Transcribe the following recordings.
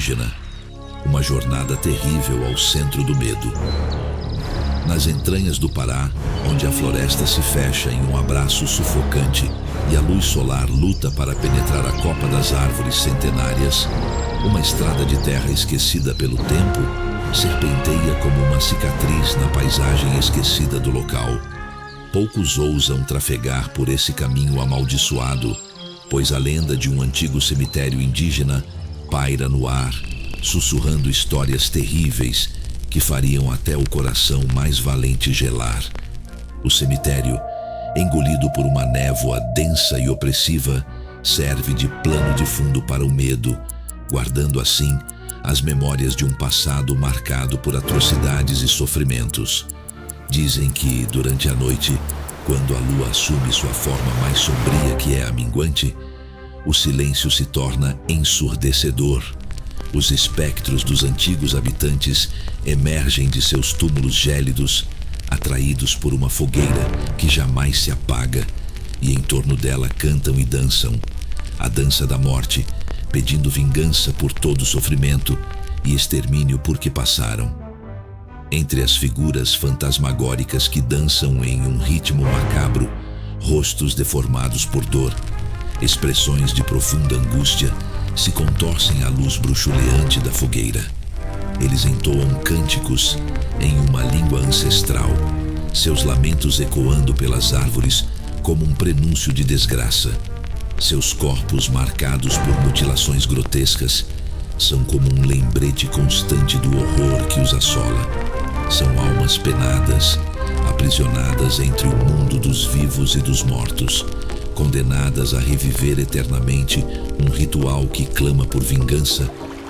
indígena. Uma jornada terrível ao centro do medo. Nas entranhas do Pará, onde a floresta se fecha em um abraço sufocante e a luz solar luta para penetrar a copa das árvores centenárias, uma estrada de terra esquecida pelo tempo serpenteia como uma cicatriz na paisagem esquecida do local. Poucos ousam trafegar por esse caminho amaldiçoado, pois a lenda de um antigo cemitério indígena paira no ar, sussurrando histórias terríveis que fariam até o coração mais valente gelar. O cemitério, engolido por uma névoa densa e opressiva, serve de plano de fundo para o medo, guardando assim as memórias de um passado marcado por atrocidades e sofrimentos. Dizem que, durante a noite, quando a lua assume sua forma mais sombria, que é a minguante, o silêncio se torna ensurdecedor. Os espectros dos antigos habitantes emergem de seus túmulos gélidos, atraídos por uma fogueira que jamais se apaga, e em torno dela cantam e dançam a dança da morte, pedindo vingança por todo o sofrimento e extermínio por que passaram. Entre as figuras fantasmagóricas que dançam em um ritmo macabro, rostos deformados por dor, expressões de profunda angústia se contorcem à luz bruxuleante da fogueira. Eles entoam cânticos em uma língua ancestral, seus lamentos ecoando pelas árvores como um prenúncio de desgraça. Seus corpos, marcados por mutilações grotescas, são como um lembrete constante do horror que os assola. São almas penadas, aprisionadas entre o mundo dos vivos e dos mortos, condenadas a reviver eternamente um ritual que clama por vingança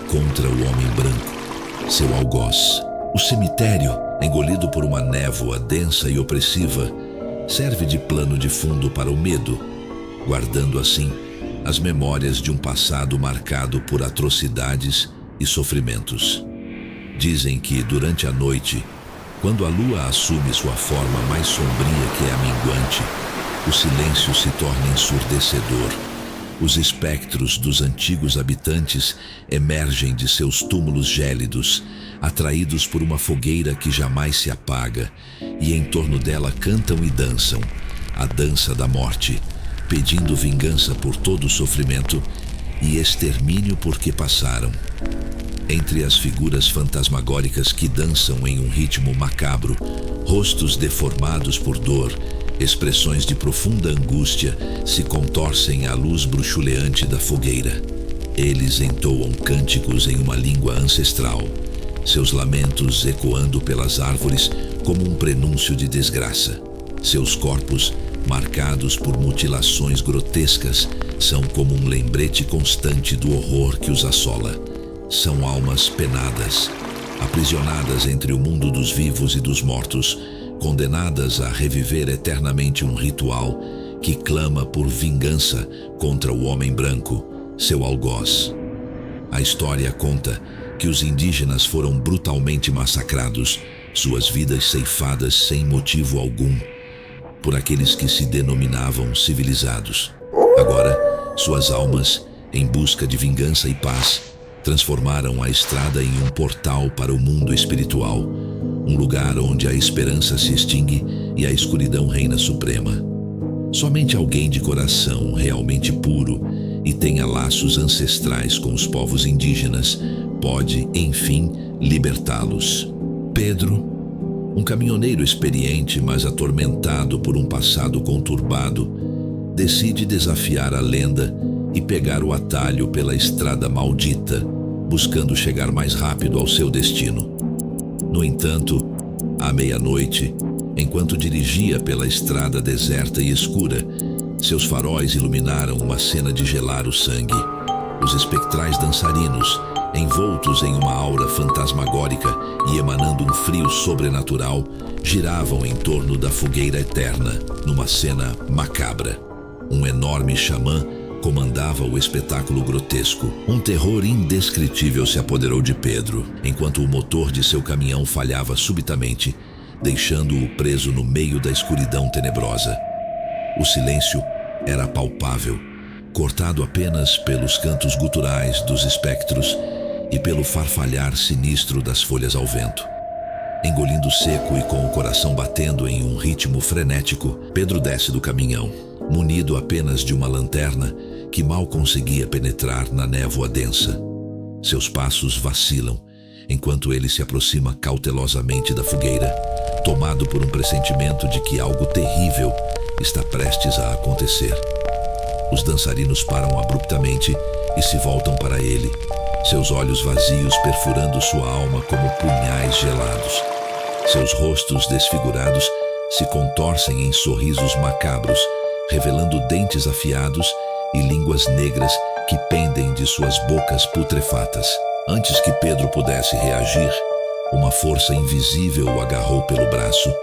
contra o homem branco, seu algoz. O cemitério, engolido por uma névoa densa e opressiva, serve de plano de fundo para o medo, guardando assim as memórias de um passado marcado por atrocidades e sofrimentos. Dizem que, durante a noite, quando a lua assume sua forma mais sombria, que é a minguante, o silêncio se torna ensurdecedor. Os espectros dos antigos habitantes emergem de seus túmulos gélidos, atraídos por uma fogueira que jamais se apaga, e em torno dela cantam e dançam a dança da morte, pedindo vingança por todo o sofrimento e extermínio por que passaram. Entre as figuras fantasmagóricas que dançam em um ritmo macabro, rostos deformados por dor, expressões de profunda angústia se contorcem à luz bruxuleante da fogueira. Eles entoam cânticos em uma língua ancestral, seus lamentos ecoando pelas árvores como um prenúncio de desgraça. Seus corpos, marcados por mutilações grotescas, são como um lembrete constante do horror que os assola. São almas penadas, aprisionadas entre o mundo dos vivos e dos mortos, condenadas a reviver eternamente um ritual que clama por vingança contra o homem branco, seu algoz. A história conta que os indígenas foram brutalmente massacrados, suas vidas ceifadas sem motivo algum, por aqueles que se denominavam civilizados. Agora, suas almas, em busca de vingança e paz, transformaram a estrada em um portal para o mundo espiritual, um lugar onde a esperança se extingue e a escuridão reina suprema. Somente alguém de coração realmente puro e tenha laços ancestrais com os povos indígenas pode, enfim, libertá-los. Pedro, um caminhoneiro experiente, mas atormentado por um passado conturbado, decide desafiar a lenda e pegar o atalho pela estrada maldita, buscando chegar mais rápido ao seu destino. No entanto, à meia-noite, enquanto dirigia pela estrada deserta e escura, seus faróis iluminaram uma cena de gelar o sangue. Os espectrais dançarinos, envoltos em uma aura fantasmagórica e emanando um frio sobrenatural, giravam em torno da fogueira eterna, numa cena macabra. Um enorme xamã comandava o espetáculo grotesco. Um terror indescritível se apoderou de Pedro, enquanto o motor de seu caminhão falhava subitamente, deixando-o preso no meio da escuridão tenebrosa. O silêncio era palpável, cortado apenas pelos cantos guturais dos espectros e pelo farfalhar sinistro das folhas ao vento. Engolindo seco e com o coração batendo em um ritmo frenético, Pedro desce do caminhão, munido apenas de uma lanterna que mal conseguia penetrar na névoa densa. Seus passos vacilam, enquanto ele se aproxima cautelosamente da fogueira, tomado por um pressentimento de que algo terrível está prestes a acontecer. Os dançarinos param abruptamente e se voltam para ele, seus olhos vazios perfurando sua alma como punhais gelados. Seus rostos desfigurados se contorcem em sorrisos macabros, revelando dentes afiados e línguas negras que pendem de suas bocas putrefatas. Antes que Pedro pudesse reagir, uma força invisível o agarrou pelo braço,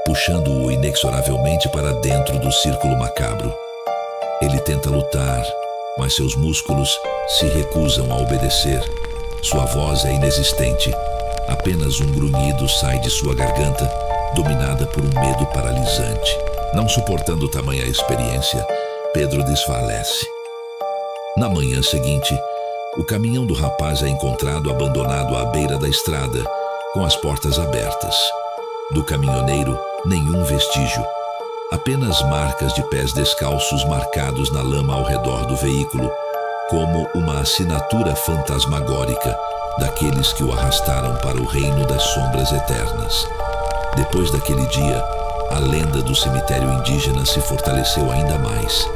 puxando-o inexoravelmente para dentro do círculo macabro. Ele tenta lutar, mas seus músculos se recusam a obedecer. Sua voz é inexistente. Apenas um grunhido sai de sua garganta, dominada por um medo paralisante. Não suportando tamanha experiência, Pedro desfalece. Na manhã seguinte, o caminhão do rapaz é encontrado abandonado à beira da estrada, com as portas abertas. Do caminhoneiro, nenhum vestígio. Apenas marcas de pés descalços marcados na lama ao redor do veículo, como uma assinatura fantasmagórica daqueles que o arrastaram para o reino das sombras eternas. Depois daquele dia, a lenda do cemitério indígena se fortaleceu ainda mais,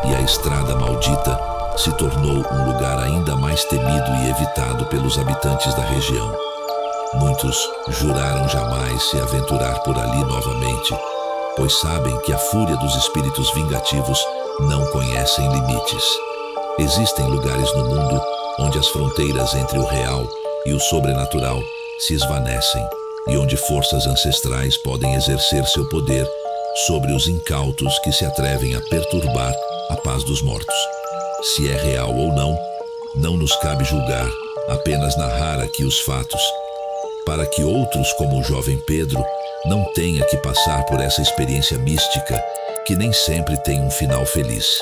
e a estrada maldita se tornou um lugar ainda mais temido e evitado pelos habitantes da região. Muitos juraram jamais se aventurar por ali novamente, pois sabem que a fúria dos espíritos vingativos não conhecem limites. Existem lugares no mundo onde as fronteiras entre o real e o sobrenatural se esvanecem e onde forças ancestrais podem exercer seu poder sobre os incautos que se atrevem a perturbar a paz dos mortos. Se é real ou não, não nos cabe julgar, apenas narrar aqui os fatos, para que outros, como o jovem Pedro, não tenha que passar por essa experiência mística que nem sempre tem um final feliz.